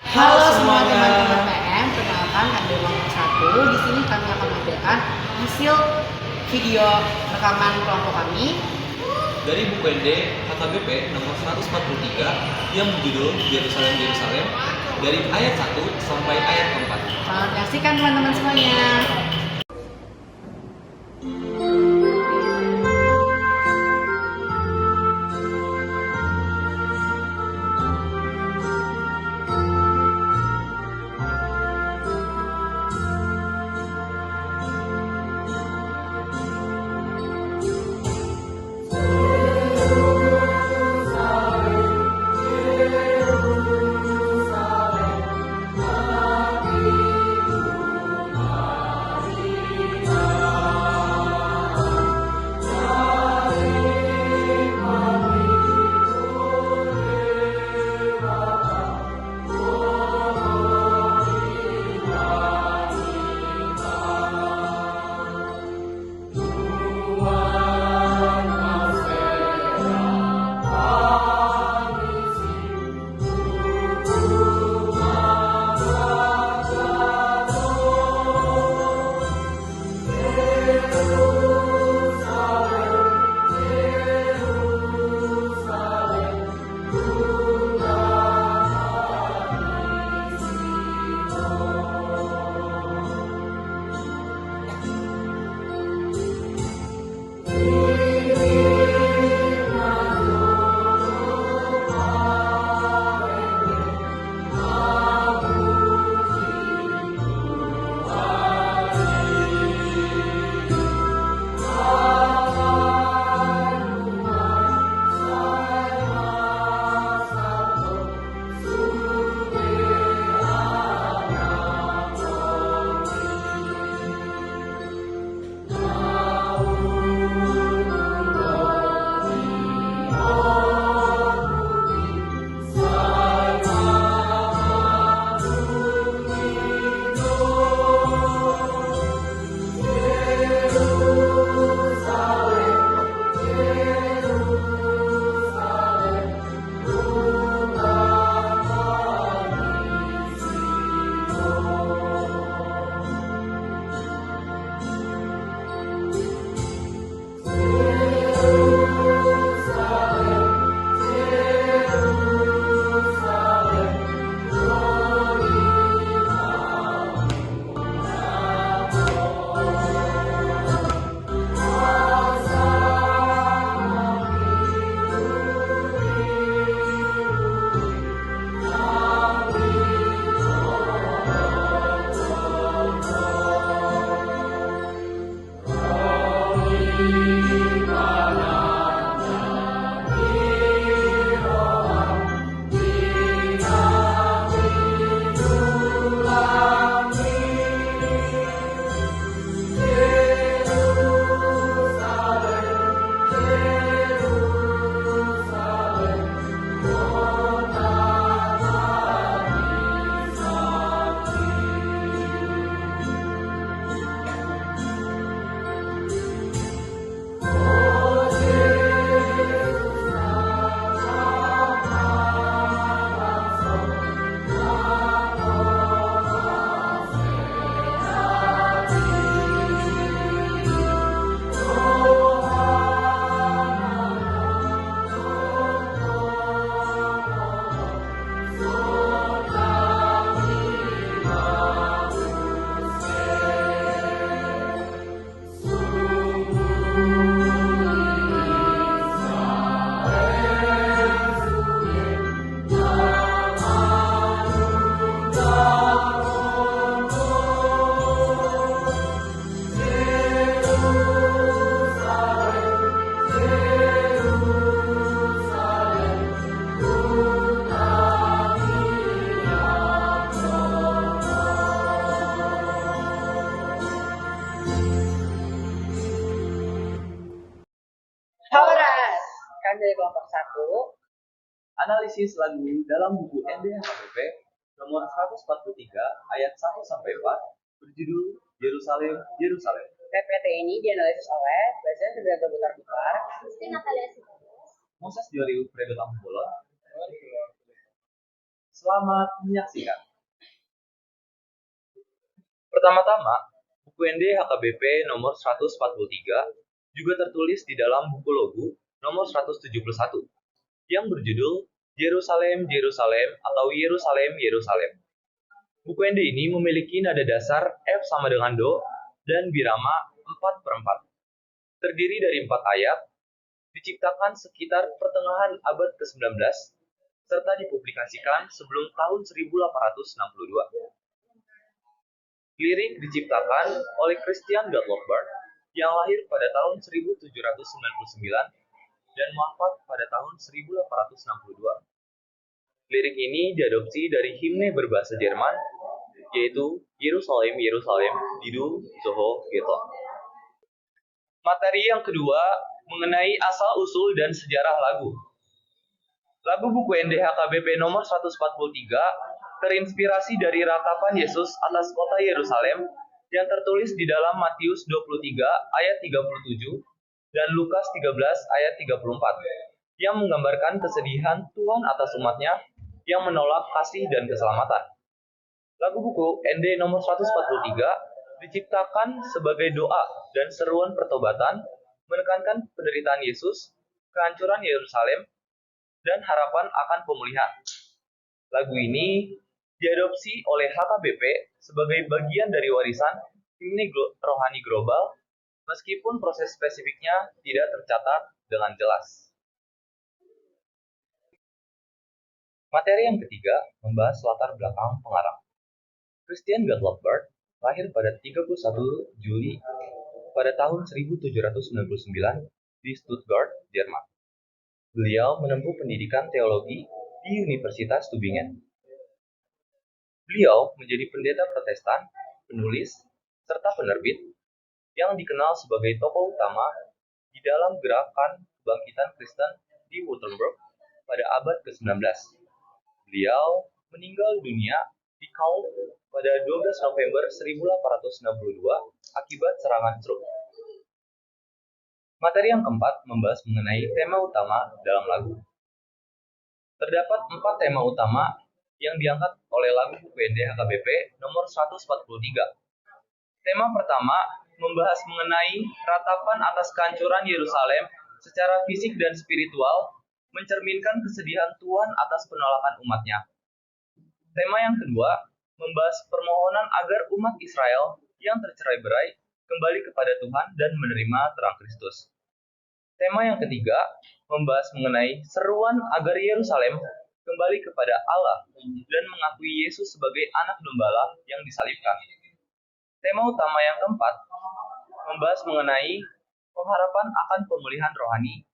Halo semua teman-teman PM, perkenalkan kami kelompok 1. Di sini kami akan menampilkan hasil video rekaman kelompok kami dari buku ND HKBP nomor 143 yang berjudul Yerusalem Yerusalem dari ayat 1 sampai ayat 4. Selamat menyaksikan teman-teman semuanya. Horas, kami dari kelompok 1. Analisis lagu dalam buku ND HKBP nomor 143 ayat 1 sampai 4 berjudul Yerusalem Yerusalem. PPT ini dianalisis oleh Presiden Sudarto Butar-Butar, Moses Diori Fredo Tampulon, Selamat menyaksikan. Pertama-tama, buku ND HKBP nomor 143 juga tertulis di dalam buku logo nomor 171 yang berjudul Yerusalem, Yerusalem atau Yerusalem, Yerusalem. Buku ND ini memiliki nada dasar F sama dengan Do dan birama 4/4. Terdiri dari 4 ayat, diciptakan sekitar pertengahan abad ke-19, serta dipublikasikan sebelum tahun 1862. Lirik diciptakan oleh Christian Gottlob yang lahir pada tahun 1799 dan wafat pada tahun 1862. Lirik ini diadopsi dari himne berbahasa Jerman, yaitu Yerusalem, Yerusalem, Didu, Zoho, Geto. Materi yang kedua mengenai asal-usul dan sejarah lagu. Lagu buku ND HKBP nomor 143 terinspirasi dari ratapan Yesus atas kota Yerusalem yang tertulis di dalam Matius 23 ayat 37 dan Lukas 13 ayat 34 yang menggambarkan kesedihan Tuhan atas umatnya yang menolak kasih dan keselamatan. Lagu buku ND nomor 143 diciptakan sebagai doa dan seruan pertobatan menekankan penderitaan Yesus, kehancuran Yerusalem, dan harapan akan pemulihan. Lagu ini diadopsi oleh HKBP sebagai bagian dari warisan himne rohani global, meskipun proses spesifiknya tidak tercatat dengan jelas. Materi yang ketiga membahas latar belakang pengarang. Christian Gottlob lahir pada 31 Juli pada tahun 1799 di Stuttgart, Jerman. Beliau menempuh pendidikan teologi di Universitas Tübingen. Beliau menjadi pendeta Protestan, penulis, serta penerbit yang dikenal sebagai tokoh utama di dalam gerakan kebangkitan Kristen di Württemberg pada abad ke-19. Beliau meninggal dunia di Kaul pada 12 November 1862 akibat serangan stroke. Materi yang keempat membahas mengenai tema utama dalam lagu. Terdapat 4 tema utama yang diangkat oleh lagu buku ND HKBP nomor 143. Tema pertama membahas mengenai ratapan atas kehancuran Yerusalem secara fisik dan spiritual, mencerminkan kesedihan Tuhan atas penolakan umatnya. Tema yang kedua membahas permohonan agar umat Israel yang tercerai-berai kembali kepada Tuhan dan menerima terang Kristus. Tema yang ketiga membahas mengenai seruan agar Yerusalem kembali kepada Allah dan mengakui Yesus sebagai anak gembala yang disalibkan. Tema utama yang keempat membahas mengenai pengharapan akan pemulihan rohani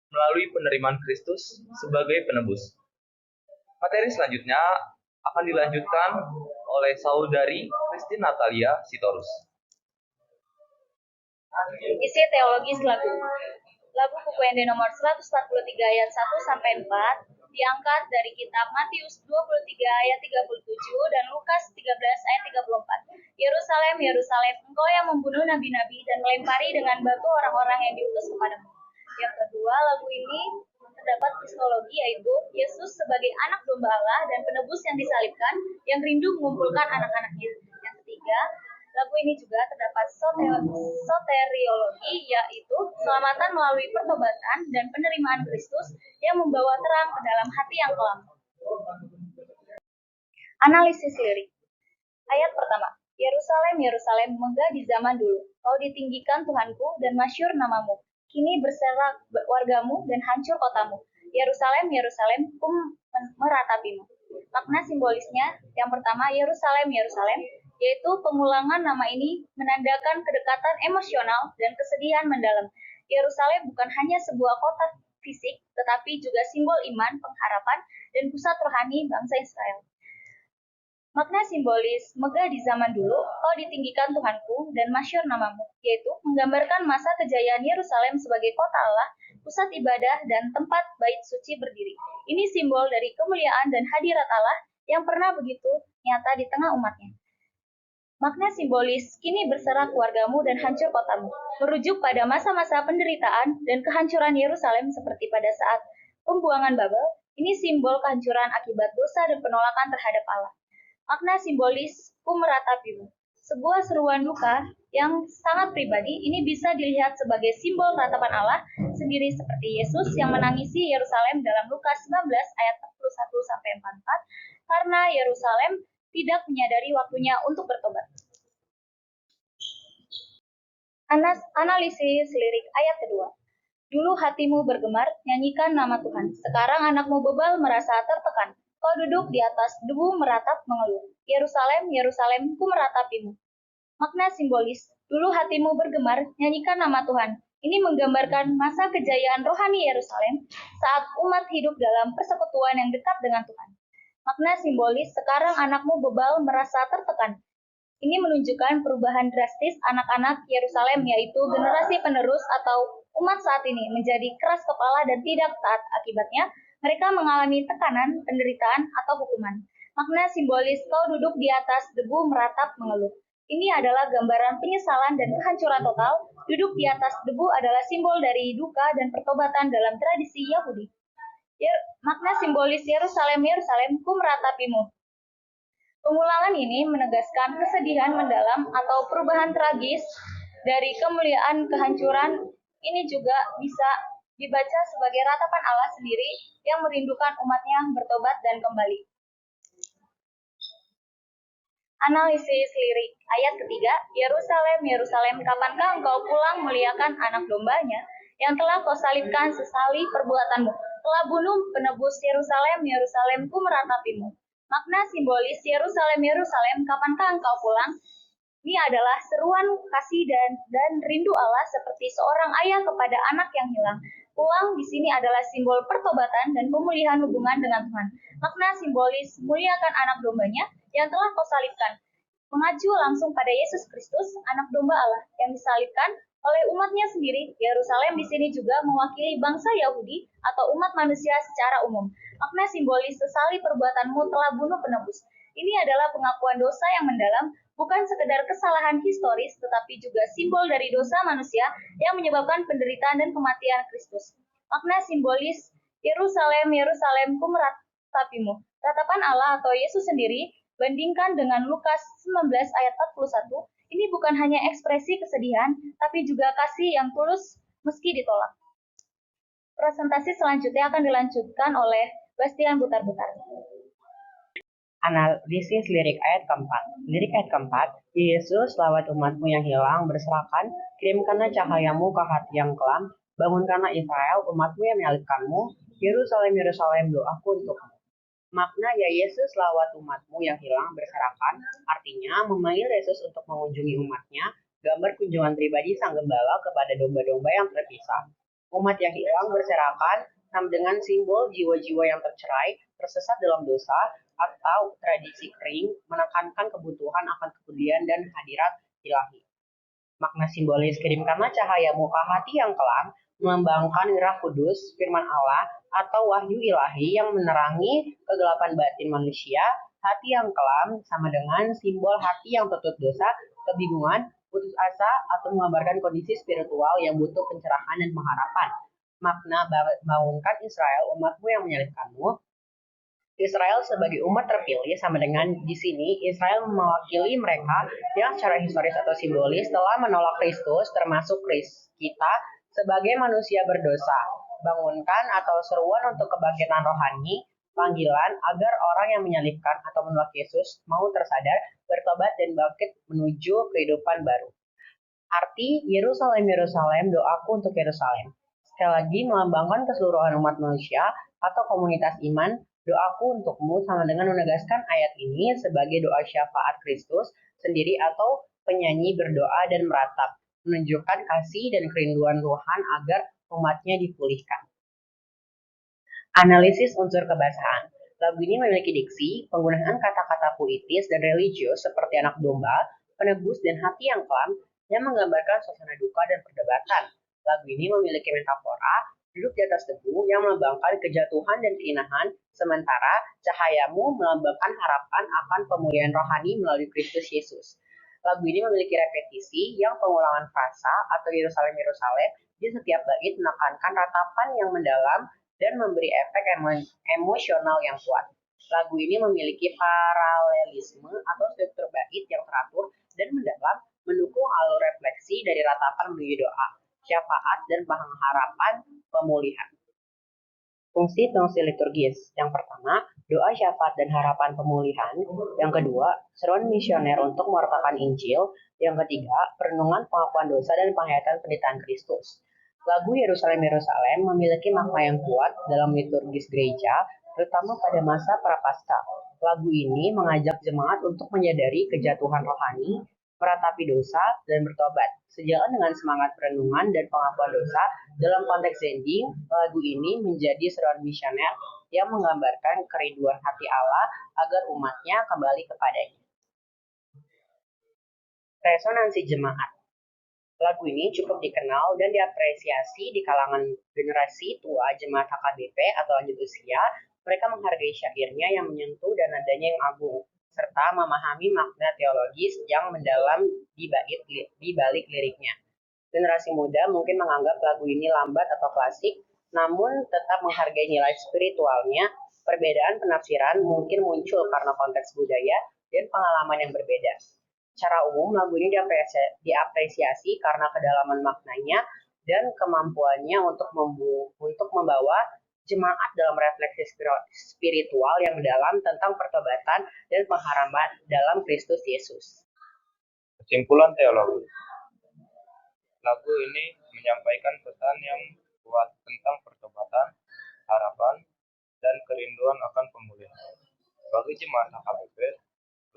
melalui penerimaan Kristus sebagai penebus. Materi selanjutnya akan dilanjutkan oleh saudari Christine Natalia Sitorus. Isi teologis lagu. Lagu buku ND nomor 143 ayat 1-4 diangkat dari kitab Matius 23 ayat 37 dan Lukas 13 ayat 34. Yerusalem, Yerusalem, engkau yang membunuh nabi-nabi dan melempari dengan batu orang-orang yang diutus kepadamu. Yang kedua, lagu ini terdapat kristologi, yaitu Yesus sebagai anak domba Allah dan penebus yang disalibkan yang rindu mengumpulkan anak-anaknya. Yang ketiga, lagu ini juga terdapat soteriologi, yaitu keselamatan melalui pertobatan dan penerimaan Kristus yang membawa terang ke dalam hati yang kelam. Analisis lirik. Ayat pertama. Yerusalem, Yerusalem, megah di zaman dulu. Kau ditinggikan Tuhanku dan masyhur namamu. Kini berserak wargamu dan hancur kotamu. Yerusalem, Yerusalem, meratapimu. Makna simbolisnya, yang pertama, Yerusalem, Yerusalem, yaitu pengulangan nama ini menandakan kedekatan emosional dan kesedihan mendalam. Yerusalem bukan hanya sebuah kota fisik, tetapi juga simbol iman, pengharapan, dan pusat rohani bangsa Israel. Makna simbolis megah di zaman dulu, kau ditinggikan Tuhanku dan masyhur namamu, yaitu menggambarkan masa kejayaan Yerusalem sebagai kota Allah, pusat ibadah, dan tempat bait suci berdiri. Ini simbol dari kemuliaan dan hadirat Allah yang pernah begitu nyata di tengah umatnya. Makna simbolis kini berserak keluargamu dan hancur kotamu, merujuk pada masa-masa penderitaan dan kehancuran Yerusalem seperti pada saat pembuangan Babel Ini simbol kehancuran akibat dosa dan penolakan terhadap Allah. Makna simbolis ku meratapimu. Sebuah seruan duka yang sangat pribadi ini bisa dilihat sebagai simbol ratapan Allah sendiri seperti Yesus yang menangisi Yerusalem dalam Lukas 19 ayat 41 sampai 44 karena Yerusalem tidak menyadari waktunya untuk bertobat. Analisis lirik ayat kedua. Dulu hatimu bergemar, nyanyikan nama Tuhan. Sekarang anakmu bebal merasa tertekan. Kau duduk di atas debu meratap mengeluh. Yerusalem, Yerusalem, ku meratapimu. Makna simbolis, dulu hatimu bergemar, nyanyikan nama Tuhan. Ini menggambarkan masa kejayaan rohani Yerusalem saat umat hidup dalam persekutuan yang dekat dengan Tuhan. Makna simbolis, sekarang anakmu bebal merasa tertekan. Ini menunjukkan perubahan drastis anak-anak Yerusalem, yaitu generasi penerus atau umat saat ini menjadi keras kepala dan tidak taat. Akibatnya, mereka mengalami tekanan, penderitaan, atau hukuman. Makna simbolis, kau duduk di atas debu meratap mengeluh. Ini adalah gambaran penyesalan dan kehancuran total. Duduk di atas debu adalah simbol dari duka dan pertobatan dalam tradisi Yahudi. Makna simbolis Yerusalem, Yerusalem, ku meratapimu. Pengulangan ini menegaskan kesedihan mendalam atau perubahan tragis dari kemuliaan kehancuran. Ini juga bisa dibaca sebagai ratapan Allah sendiri yang merindukan umatnya bertobat dan kembali. Analisis lirik ayat ketiga, Yerusalem, Yerusalem, kapankah engkau pulang muliakan anak dombanya yang telah kau salibkan sesali perbuatanmu? Telah bunuh penebus Yerusalem, Yerusalem, ku meratapimu. Makna simbolis Yerusalem, Yerusalem, kapankah engkau pulang? Ini adalah seruan kasih dan rindu Allah seperti seorang ayah kepada anak yang hilang. Pulang di sini adalah simbol pertobatan dan pemulihan hubungan dengan Tuhan. Makna simbolis muliakan anak dombanya yang telah kau salibkan. Mengacu langsung pada Yesus Kristus, anak domba Allah yang disalibkan oleh umatnya sendiri. Yerusalem di sini juga mewakili bangsa Yahudi atau umat manusia secara umum. Makna simbolis sesali perbuatanmu telah bunuh penebus. Ini adalah pengakuan dosa yang mendalam, bukan sekedar kesalahan historis, tetapi juga simbol dari dosa manusia yang menyebabkan penderitaan dan kematian Kristus. Makna simbolis Yerusalem, Yerusalem, ku meratapimu. Ratapan Allah atau Yesus sendiri, bandingkan dengan Lukas 19 ayat 41, ini bukan hanya ekspresi kesedihan, tapi juga kasih yang tulus meski ditolak. Presentasi selanjutnya akan dilanjutkan oleh Bastian Butar-Butar. Analisis lirik ayat keempat. Lirik ayat keempat, Yesus, lawat umatmu yang hilang, berserakan, kirimkanlah cahayamu ke hati yang kelam, bangunkanlah Israel, umatmu yang menyalibkanmu, Yerusalem, Yerusalem, doaku untukmu. Makna ya Yesus lawat umatmu yang hilang berserakan, artinya memanggil Yesus untuk mengunjungi umatnya, gambar kunjungan pribadi sang gembala kepada domba-domba yang terpisah. Umat yang hilang berserakan dengan simbol jiwa-jiwa yang tercerai, tersesat dalam dosa, atau tradisi kering, menekankan kebutuhan akan kepedulian dan hadirat ilahi. Makna simbolis kirimkanlah cahayamu ke hati yang kelam, melambangkan Roh Kudus, firman Allah, atau wahyu ilahi yang menerangi kegelapan batin manusia. Hati yang kelam sama dengan simbol hati yang tertutup dosa, kebingungan, putus asa, atau menggambarkan kondisi spiritual yang butuh pencerahan dan pengharapan. Makna bangunkan Israel, umatmu yang menyalibkanmu. Israel sebagai umat terpilih sama dengan di sini Israel mewakili mereka yang secara historis atau simbolis telah menolak Kristus, termasuk kita sebagai manusia berdosa. Bangunkan atau seruan untuk kebangkitan rohani, panggilan agar orang yang menyalibkan atau menolak Yesus mau tersadar, bertobat dan bangkit menuju kehidupan baru. Arti Yerusalem, Yerusalem, doaku untuk Yerusalem. Sekali lagi melambangkan keseluruhan umat manusia atau komunitas iman. Doaku untukmu sama dengan menegaskan ayat ini sebagai doa syafaat Kristus sendiri atau penyanyi berdoa dan meratap, menunjukkan kasih dan kerinduan Tuhan agar umatnya dipulihkan. Analisis unsur kebahasaan. Lagu ini memiliki diksi, penggunaan kata-kata puitis dan religius seperti anak domba, penebus, dan hati yang kelam yang menggambarkan suasana duka dan perdebatan. Lagu ini memiliki metafora, duduk di atas debu yang melambangkan kejatuhan dan keinahan, sementara cahayamu melambangkan harapan akan pemulihan rohani melalui Kristus Yesus. Lagu ini memiliki repetisi yang pengulangan frasa atau Yerusalem, Yerusalem di setiap bait menekankan ratapan yang mendalam dan memberi efek emosional yang kuat. Lagu ini memiliki paralelisme atau struktur bait yang teratur dan mendalam, mendukung alur refleksi dari ratapan menuju doa, syafaat, dan pengharapan pemulihan. Fungsi-fungsi liturgis. Yang pertama, doa syafaat dan harapan pemulihan. Yang kedua, seruan misioner untuk mewartakan Injil. Yang ketiga, perenungan pengakuan dosa dan penghayatan penderitaan Kristus. Lagu Yerusalem Yerusalem memiliki makna yang kuat dalam liturgis gereja, terutama pada masa Prapaskah. Lagu ini mengajak jemaat untuk menyadari kejatuhan rohani, meratapi dosa, dan bertobat. Sejalan dengan semangat perenungan dan pengakuan dosa, dalam konteks Zending, lagu ini menjadi seruan misioner yang menggambarkan kerinduan hati Allah agar umatnya kembali kepadanya. Resonansi jemaat. Lagu ini cukup dikenal dan diapresiasi di kalangan generasi tua jemaat HKBP atau lanjut usia. Mereka menghargai syairnya yang menyentuh dan nadanya yang agung, serta memahami makna teologis yang mendalam di balik liriknya. Generasi muda mungkin menganggap lagu ini lambat atau klasik, namun tetap menghargai nilai spiritualnya. Perbedaan penafsiran mungkin muncul karena konteks budaya dan pengalaman yang berbeda. Secara umum, lagu ini diapresiasi karena kedalaman maknanya dan kemampuannya untuk membawa jemaat dalam refleksi spiritual yang mendalam tentang pertobatan dan pengharapan dalam Kristus Yesus. Kesimpulan teologi. Lagu ini menyampaikan pesan yang kuat tentang pertobatan, harapan, dan kerinduan akan pemulihan. Bagi jemaat HKBP,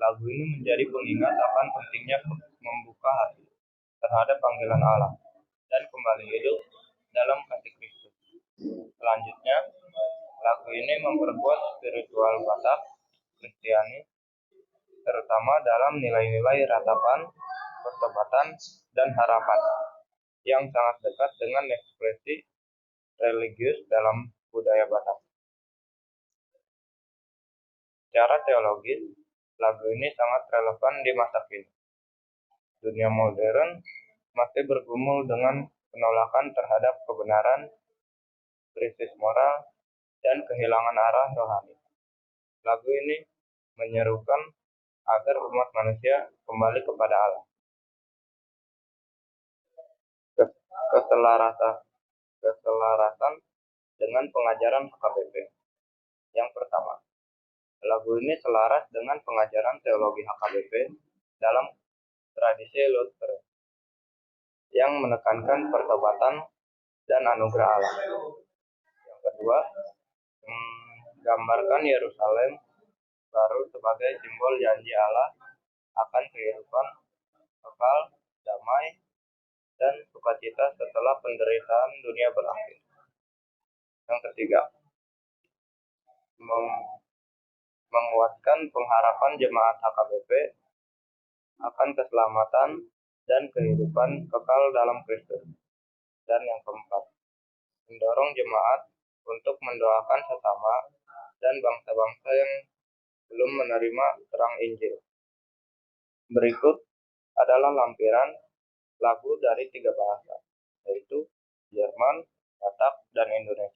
lagu ini menjadi pengingat akan pentingnya membuka hati terhadap panggilan Allah dan kembali hidup dalam kasih Kristus. Selanjutnya, lagu ini memperkuat spiritual Batak Kristiani, terutama dalam nilai-nilai ratapan, pertobatan, dan harapan, yang sangat dekat dengan ekspresi religius dalam budaya Batak. Secara teologis, lagu ini sangat relevan di masa kini. Dunia modern masih bergumul dengan penolakan terhadap kebenaran, krisis moral, dan kehilangan arah rohani. Lagu ini menyerukan agar umat manusia kembali kepada Allah. Keselarasan dengan pengajaran HKBP. Yang pertama, lagu ini selaras dengan pengajaran teologi HKBP dalam tradisi Lutheran yang menekankan pertobatan dan anugerah Allah. Yang kedua, menggambarkan Yerusalem baru sebagai simbol janji Allah akan kehidupan kekal, damai, dan sukacita setelah penderitaan dunia berakhir. Yang ketiga, menguatkan pengharapan jemaat HKBP akan keselamatan dan kehidupan kekal dalam Kristus. Dan yang keempat, mendorong jemaat untuk mendoakan sesama dan bangsa-bangsa yang belum menerima terang Injil. Berikut adalah lampiran lagu dari 3 bahasa, yaitu Jerman, Batak, dan Indonesia.